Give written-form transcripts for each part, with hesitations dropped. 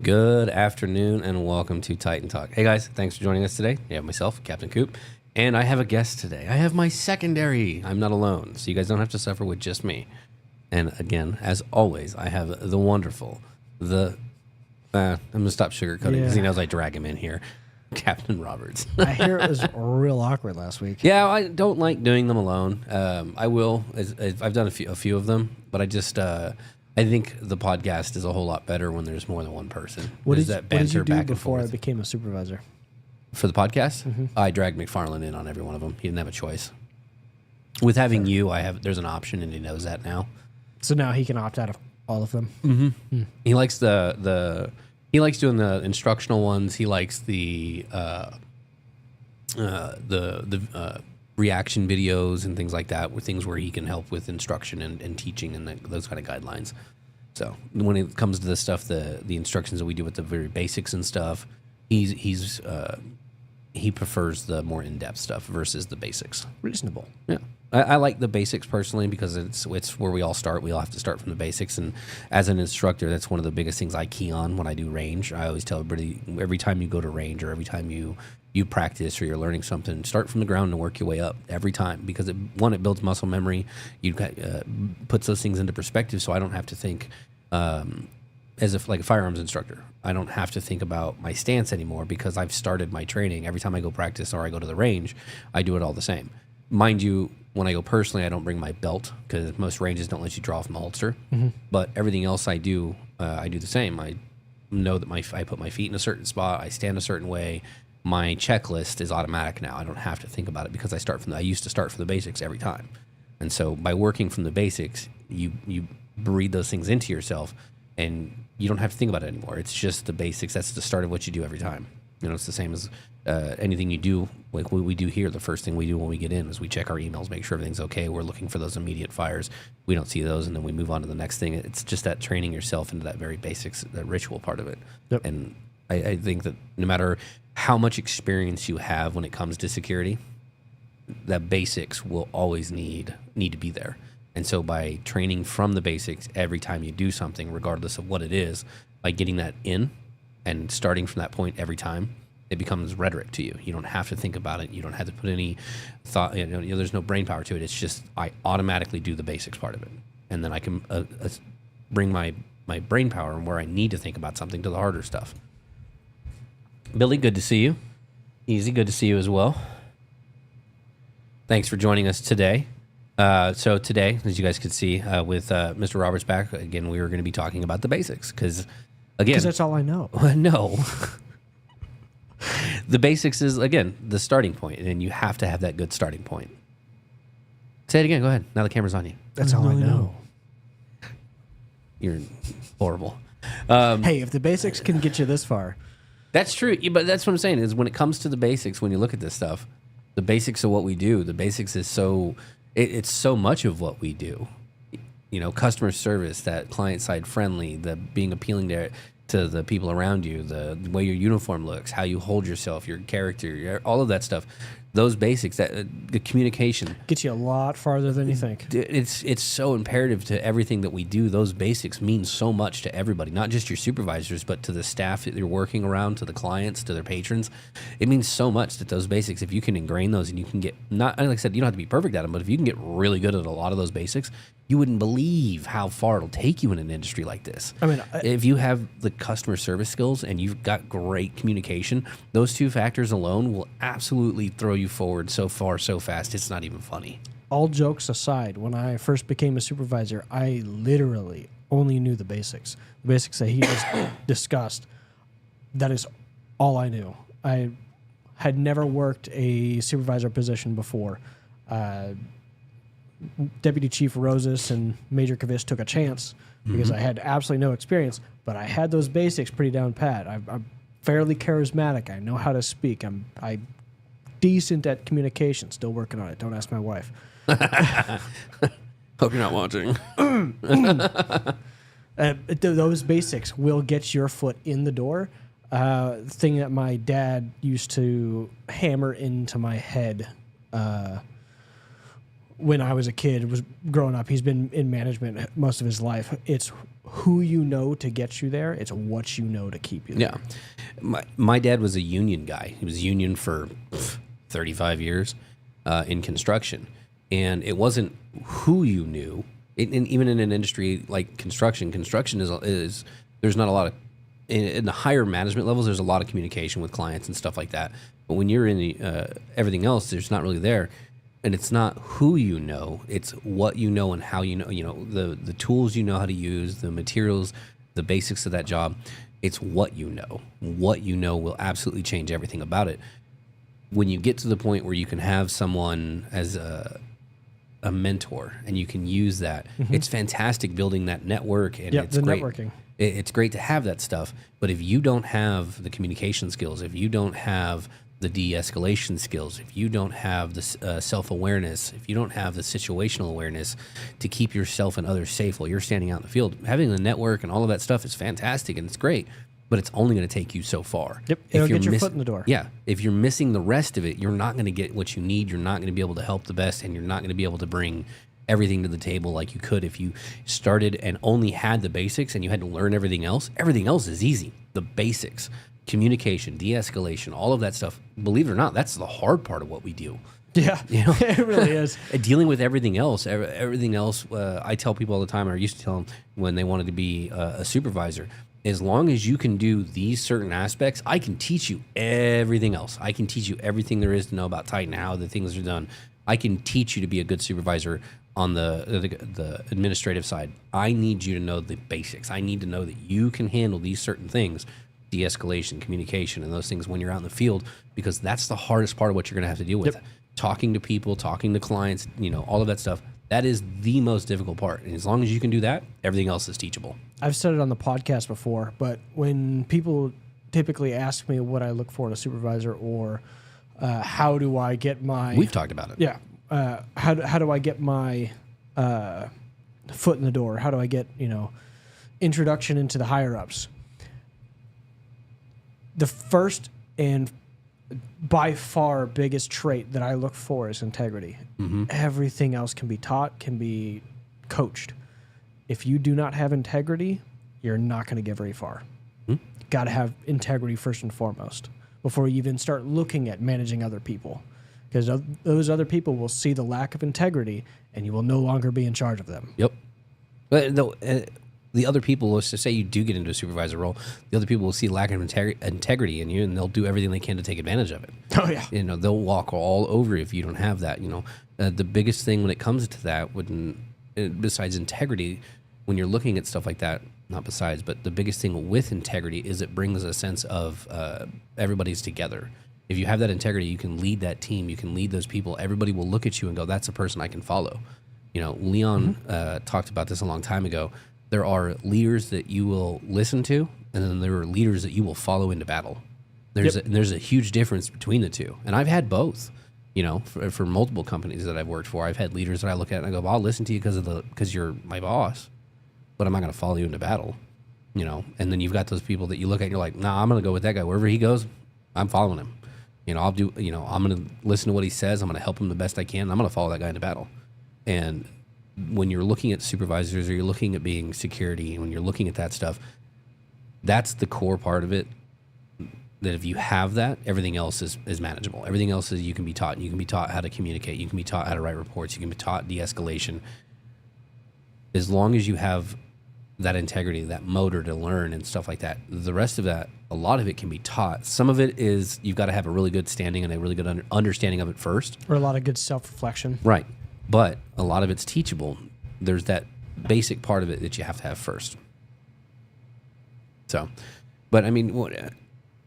Good afternoon and welcome to Titan Talk. Hey guys, thanks for joining us today. You have myself, Captain Coop, and I have a guest today. I have my secondary. I'm not alone, so you guys don't have to suffer with just me. And again, as always, I have the wonderful, I'm going to stop sugarcoating because he knows I drag him in here, Captain Roberts. I hear it was real awkward last week. Yeah, I don't like doing them alone. I will. I've done a few of them, but I think the podcast is a whole lot better when there's more than one person. What did you do before I became a supervisor? For the podcast? Mm-hmm. I dragged McFarland in on every one of them. He didn't have a choice. With having you, there's an option, and he knows that now. So now he can opt out of all of them. Mm-hmm. He likes he likes doing the instructional ones. He likes the reaction videos and things like that, with things where he can help with instruction and teaching and those kind of guidelines. So when it comes to this stuff, the instructions that we do with the very basics and stuff, he prefers the more in-depth stuff versus the basics. Reasonable. Yeah. I like the basics personally because it's where we all start. We all have to start from the basics. And as an instructor, that's one of the biggest things I key on when I do range. I always tell everybody, every time you go to range or every time you practice or you're learning something, start from the ground and work your way up every time, because it builds muscle memory. You puts those things into perspective, so I don't have to think as if like a firearms instructor. I don't have to think about my stance anymore because I've started my training. Every time I go practice or I go to the range, I do it all the same. Mind you, when I go personally, I don't bring my belt because most ranges don't let you draw from the holster. Mm-hmm. But everything else I do the same. I know that I put my feet in a certain spot. I stand a certain way. My checklist is automatic now. I don't have to think about it because I used to start from the basics every time. And so by working from the basics, you breed those things into yourself, and you don't have to think about it anymore. It's just the basics. That's the start of what you do every time. It's the same as anything you do. Like what we do here, the first thing we do when we get in is we check our emails, make sure everything's okay. We're looking for those immediate fires. We don't see those, and then we move on to the next thing. It's just that training yourself into that very basics, that ritual part of it. Yep. And I think that no matter how much experience you have when it comes to security, that basics will always need to be there. And so by training from the basics every time you do something, regardless of what it is, by getting that in and starting from that point every time, it becomes rhetoric to you. You don't have to think about it. You don't have to put any thought. There's no brain power to it. It's just I automatically do the basics part of it, and then I can bring my brain power and where I need to think about something to the harder stuff. Billy, good to see you. Easy, good to see you as well. Thanks for joining us today. So today, as you guys could see, with Mr. Roberts back, again, we were going to be talking about the basics because that's all I know. No. The basics is, again, the starting point, and you have to have that good starting point. Say it again. Go ahead. Now the camera's on you. That's all I know. You're horrible. Hey, if the basics can get you this far. That's true, but that's what I'm saying is when it comes to the basics, when you look at this stuff, the basics of what we do, the basics is it's so much of what we do. Customer service, that client side friendly, the being appealing to the people around you, the way your uniform looks, how you hold yourself, your character, all of that stuff. Those basics, the communication gets you a lot farther than you think. It's so imperative to everything that we do. Those basics mean so much to everybody, not just your supervisors, but to the staff that you're working around, to the clients, to their patrons. It means so much that those basics, if you can ingrain those and you can get, not like I said, you don't have to be perfect at them, but if you can get really good at a lot of those basics, you wouldn't believe how far it'll take you in an industry like this. I mean, if you have the customer service skills and you've got great communication, those two factors alone will absolutely throw you forward so far, so fast, it's not even funny. All jokes aside, when I first became a supervisor, I literally only knew the basics. The basics that he just discussed, that is all I knew. I had never worked a supervisor position before. Deputy Chief Rosas and Major Kavish took a chance because I had absolutely no experience, but I had those basics pretty down pat. I'm fairly charismatic. I know how to speak. I'm decent at communication. Still working on it. Don't ask my wife. Hope you're not watching. Those basics will get your foot in the door. Thing that my dad used to hammer into my head when I was a kid, was growing up. He's been in management most of his life. It's who you know to get you there. It's what you know to keep you there. Yeah. My dad was a union guy. He was union for 35 years in construction. And it wasn't who you knew. And even in an industry like construction is there's not a lot of, in the higher management levels, there's a lot of communication with clients and stuff like that. But when you're in the, everything else, there's not really there. And it's not who you know, it's what you know and how you know, the tools you know how to use, the materials, the basics of that job. It's what you know. What you know will absolutely change everything about it. When you get to the point where you can have someone as a mentor and you can use that, it's fantastic building that network. And it's great. Networking. It's great to have that stuff. But if you don't have the communication skills, if you don't have the de-escalation skills, if you don't have the self-awareness, if you don't have the situational awareness to keep yourself and others safe while you're standing out in the field, having the network and all of that stuff is fantastic and it's great, but it's only going to take you so far. Yep, it'll get your foot in the door. Yeah, if you're missing the rest of it, you're not going to get what you need, you're not going to be able to help the best, and you're not going to be able to bring everything to the table like you could if you started and only had the basics and you had to learn everything else. Everything else is easy. The basics. Communication, de-escalation, all of that stuff. Believe it or not, that's the hard part of what we do. Yeah, you know? It really is. Dealing with everything else. I tell people all the time, or I used to tell them when they wanted to be a supervisor, as long as you can do these certain aspects, I can teach you everything else. I can teach you everything there is to know about Titan, how the things are done. I can teach you to be a good supervisor on the administrative side. I need you to know the basics. I need to know that you can handle these certain things. De-escalation, communication, and those things when you're out in the field, because that's the hardest part of what you're going to have to deal with. Yep. Talking to people, talking to clients, all of that stuff. That is the most difficult part. And as long as you can do that, everything else is teachable. I've said it on the podcast before, but when people typically ask me what I look for in a supervisor or how do I get my... We've talked about it. Yeah. How do I get my foot in the door? How do I get, introduction into the higher-ups? The first and by far biggest trait that I look for is integrity. Mm-hmm. Everything else can be taught, can be coached. If you do not have integrity, you're not going to get very far. Mm-hmm. Got to have integrity first and foremost before you even start looking at managing other people. Because those other people will see the lack of integrity and you will no longer be in charge of them. Yep. But the other people, let's just say you do get into a supervisor role, the other people will see lack of integrity in you, and they'll do everything they can to take advantage of it. Oh, yeah. They'll walk all over you if you don't have that. The biggest thing when it comes to that, besides integrity, when you're looking at stuff like that, not besides, but the biggest thing with integrity is it brings a sense of everybody's together. If you have that integrity, you can lead that team, you can lead those people. Everybody will look at you and go, that's a person I can follow. Leon talked about this a long time ago. There are leaders that you will listen to, and then there are leaders that you will follow into battle. There's a huge difference between the two. And I've had both, for multiple companies that I've worked for. I've had leaders that I look at and I go, well, I'll listen to you because you're my boss, but I'm not going to follow you into battle, And then you've got those people that you look at and you're like, nah, I'm going to go with that guy. Wherever he goes, I'm following him. I'm going to listen to what he says. I'm going to help him the best I can. I'm going to follow that guy into battle. And when you're looking at supervisors or you're looking at being security, when you're looking at that stuff, that's the core part of it. That if you have that, everything else is manageable. Everything else is you can be taught. You can be taught how to communicate. You can be taught how to write reports. You can be taught de-escalation. As long as you have that integrity, that motor to learn and stuff like that, the rest of that, a lot of it can be taught. Some of it is you've got to have a really good standing and a really good understanding of it first. Or a lot of good self-reflection. Right. But a lot of it's teachable. There's that basic part of it that you have to have first. So, but I mean,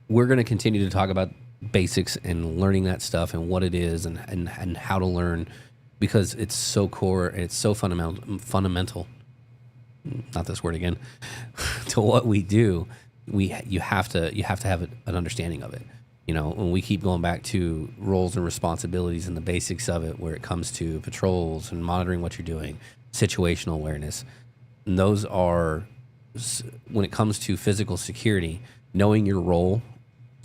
we're going to continue to talk about basics and learning that stuff and what it is and how to learn, because it's so core and it's so fundamental. Not this word again. To what we do, you have to have an understanding of it. When we keep going back to roles and responsibilities and the basics of it, where it comes to patrols and monitoring what you're doing, situational awareness, and those are, when it comes to physical security, knowing your role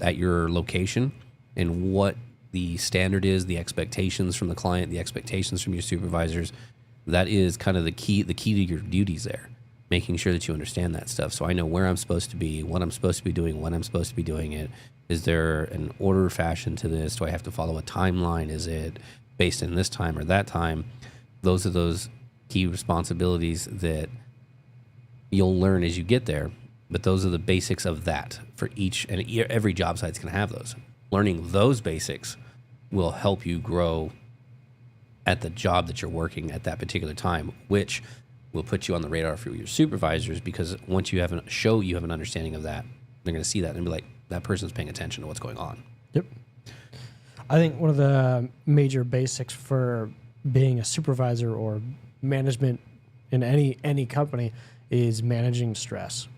at your location and what the standard is, the expectations from the client, the expectations from your supervisors, that is kind of the key to your duties there. making sure that you understand that stuff. So I know where I'm supposed to be, what I'm supposed to be doing, when I'm supposed to be doing it. Is there an order fashion to this? Do I have to follow a timeline? Is it based in this time or that time? Those are those key responsibilities that you'll learn as you get there. But those are the basics of that for each, and every job site's going to have those. Learning those basics will help you grow at the job that you're working at that particular time, which will put you on the radar for your supervisors, because once you have an understanding of that, they're going to see that and be like, that person's paying attention to what's going on. Yep. I think one of the major basics for being a supervisor or management in any company is managing stress.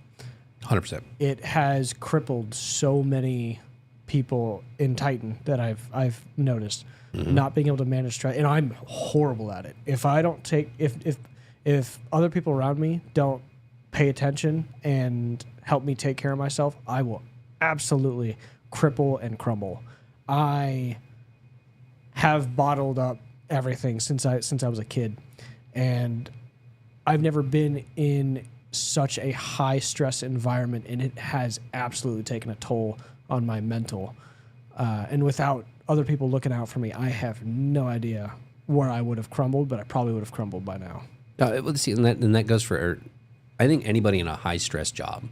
100%. It has crippled so many people in Titan that I've noticed not being able to manage stress, and I'm horrible at it. If I don't take if other people around me don't pay attention and help me take care of myself, I will absolutely cripple and crumble. I have bottled up everything since I was a kid, and I've never been in such a high stress environment, and it has absolutely taken a toll on my mental. And without other people looking out for me, I have no idea where I would have crumbled, but I probably would have crumbled by now. Let's see, and that goes for, I think, anybody in a high stress job.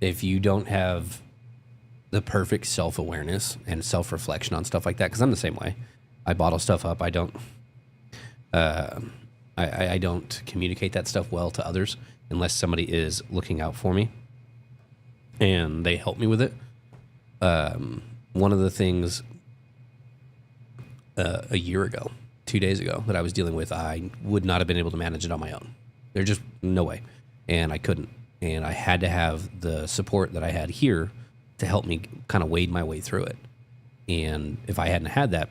If you don't have the perfect self-awareness and self-reflection on stuff like that, because I'm the same way. I bottle stuff up. I don't I don't communicate that stuff well to others unless somebody is looking out for me and they help me with it. One of the things a year ago, 2 days ago, that I was dealing with, I would not have been able to manage it on my own. There's just no way. And I couldn't. And I had to have the support that I had here to help me kind of wade my way through it. And if I hadn't had that,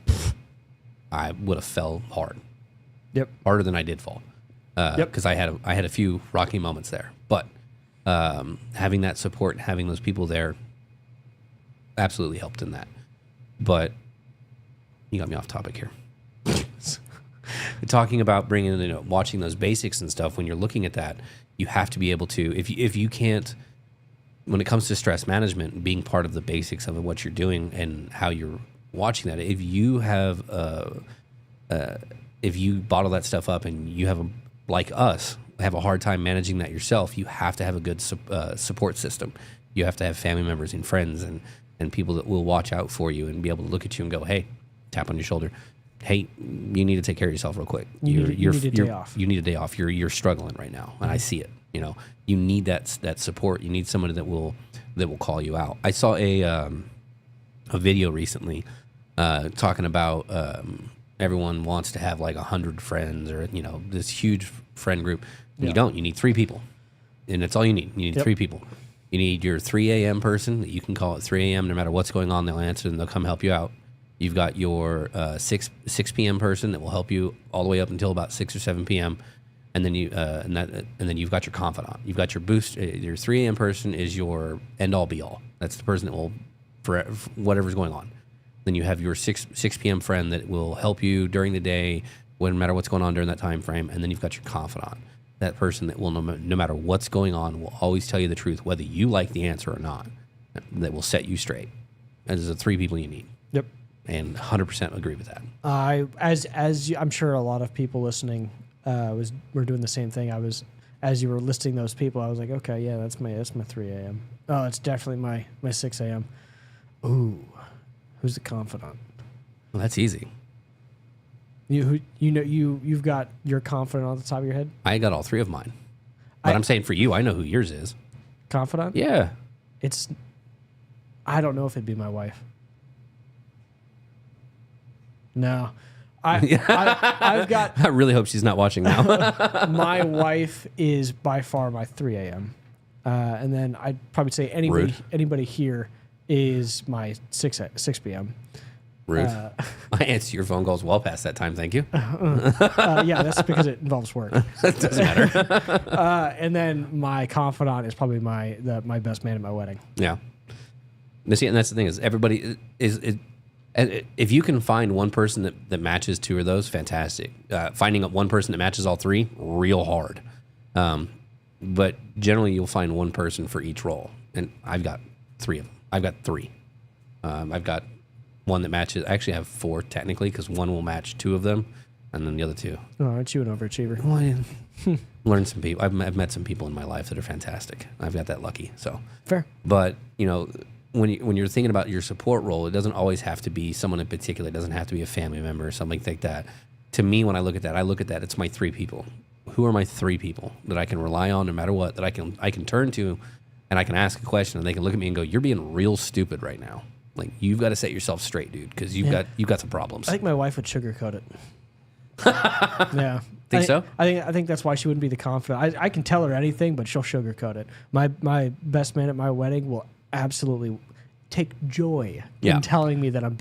I would have fell hard. Yep. Harder than I did fall. Because I had a few rocky moments there. But having that support and having those people there absolutely helped in that. But you got me off topic here. Talking about bringing, watching those basics and stuff, when you're looking at that, you have to be able to, if you can't, when it comes to stress management, being part of the basics of what you're doing and how you're watching that, if you have, if you bottle that stuff up and you have, like us, have a hard time managing that yourself, you have to have a good support system. You have to have family members and friends and people that will watch out for you and be able to look at you and go, hey, tap on your shoulder. Hey, you need to take care of yourself real quick. You need a day off. You need a day off. You're struggling right now, and I see it. You need that support. You need somebody that will call you out. I saw a video recently talking about everyone wants to have like 100 friends or this huge friend group. You don't. You need 3 people, and that's all you need. You need 3 people. You need your 3 a.m. person that you can call at 3 a.m. no matter what's going on. They'll answer and they'll come help you out. You've got your 6 p.m. person that will help you all the way up until about 6 or 7 p.m. And then then you've got your confidant. You've got your boost. Your 3 a.m. person is your end all be all. That's the person that will for whatever's going on. Then you have your 6 p.m. friend that will help you during the day, no matter what's going on during that time frame. And then you've got your confidant, that person that will no matter what's going on will always tell you the truth, whether you like the answer or not. That will set you straight. And there's the 3 people you need. Yep. And 100% agree with that. I'm sure a lot of people listening were doing the same thing. As you were listing those people, I was like, okay, yeah, that's my 3 a.m. Oh, it's definitely my 6 a.m. Ooh, who's the confidant? Well, that's easy. You've got your confidant on the top of your head. I got all 3 of mine, but I'm saying for you, I know who yours is. Confidant? Yeah. I don't know if it'd be my wife. No. I've got... I really hope she's not watching now. My wife is by far my 3 a.m. And then I'd probably say anybody here is my 6 p.m. Rude. I answer your phone calls well past that time, thank you. Yeah, that's because it involves work. It doesn't matter. And then my confidant is probably my best man at my wedding. Yeah. And that's the thing is everybody is if you can find one person that matches 2 of those, fantastic. Finding one person that matches all 3, real hard. But generally, you'll find one person for each role, and I've got 3 of them. I've got 3. I've got one that matches. I actually have 4 technically, because one will match 2 of them, and then the other 2. Oh, aren't you an overachiever? Well, learned some people. I've met some people in my life that are fantastic. I've got that lucky. So Fair. But when you're thinking about your support role, it doesn't always have to be someone in particular. It doesn't have to be a family member or something like that. To me, when I look at that, it's my 3 people. Who are my 3 people that I can rely on no matter what, that I can turn to, and I can ask a question, and they can look at me and go, "You're being real stupid right now. Like, you've got to set yourself straight, dude, because you've got some problems." I think my wife would sugarcoat it. Yeah. So? I think that's why she wouldn't be the confidant. I can tell her anything, but she'll sugarcoat it. My best man at my wedding will absolutely take joy in telling me that I'm